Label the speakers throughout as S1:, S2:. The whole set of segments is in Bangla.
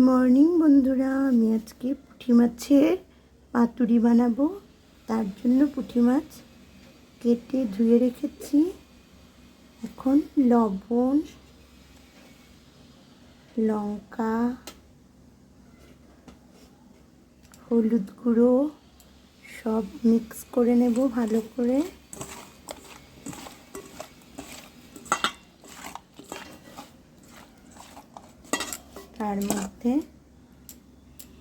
S1: মর্নিং বন্ধুরা, আমি আজকে পুঁটি মাছের পাতুরি বানাবো। তার জন্য পুঁটি মাছ কেটে ধুয়ে রেখেছি। এখন লবণ, লঙ্কা, হলুদ গুঁড়ো সব মিক্স করে নেব ভালো করে। তার মধ্যে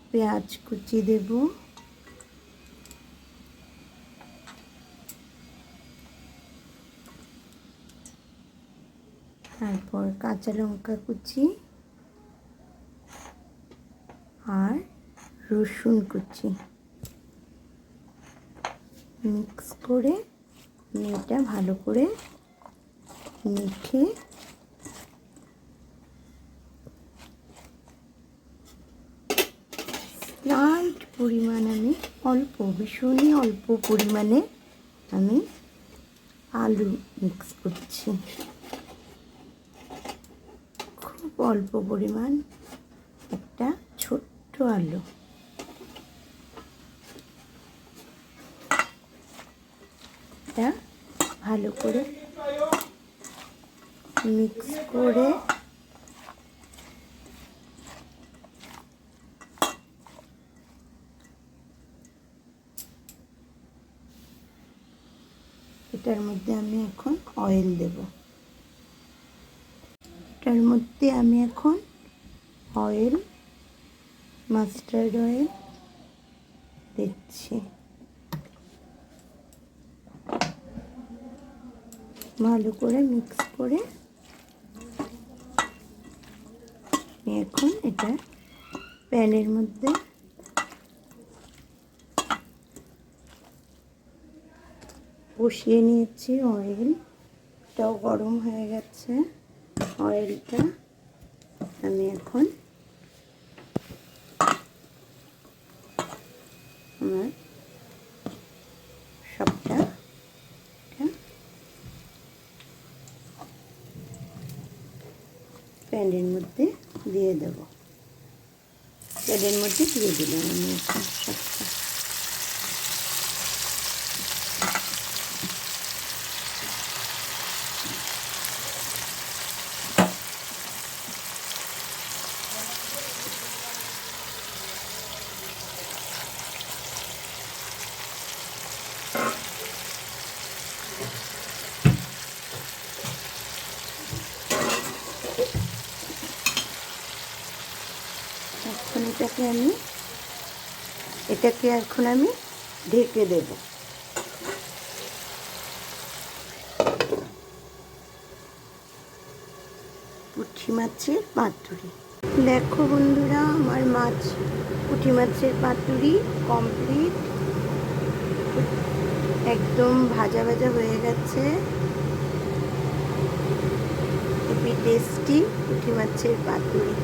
S1: পেঁয়াজ কুচি দেব, তারপর কাঁচা লঙ্কা কুচি আর রসুন কুচি মিক্স করে এটা ভালো করে মেখে স্লাইট পরিমাণ ভীষণই অল্প পরিমাণে আমি আলু মিক্স করছি। খুব অল্প পরিমাণ একটা ছোট্ট আলু। এটা ভালো করে মিক্স করে এটার মধ্যে আমি এখন অয়েল দেব। এটার মধ্যে আমি এখন মাস্টার্ড অয়েল দিচ্ছি। ভালো করে মিক্স করে এখন এটা প্যানের মধ্যে বসিয়ে নিয়েছি। অয়েলটাও গরম হয়ে গেছে। অয়েলটা আমি এখন আমার সবটা প্যানের মধ্যে দিয়ে দেব। প্যানের মধ্যে দিয়ে দিলাম আমি এখন সবটা। এটাকে এখন আমি ঢেকে দেব। পুঁটি মাছের পাতুরি। দেখো বন্ধুরা, আমার পুঁটি মাছের পাতুরি কমপ্লিট। একদম ভাজা ভাজা হয়ে গেছে। হেভি টেস্টি পুঁটি মাছের পাতুরি।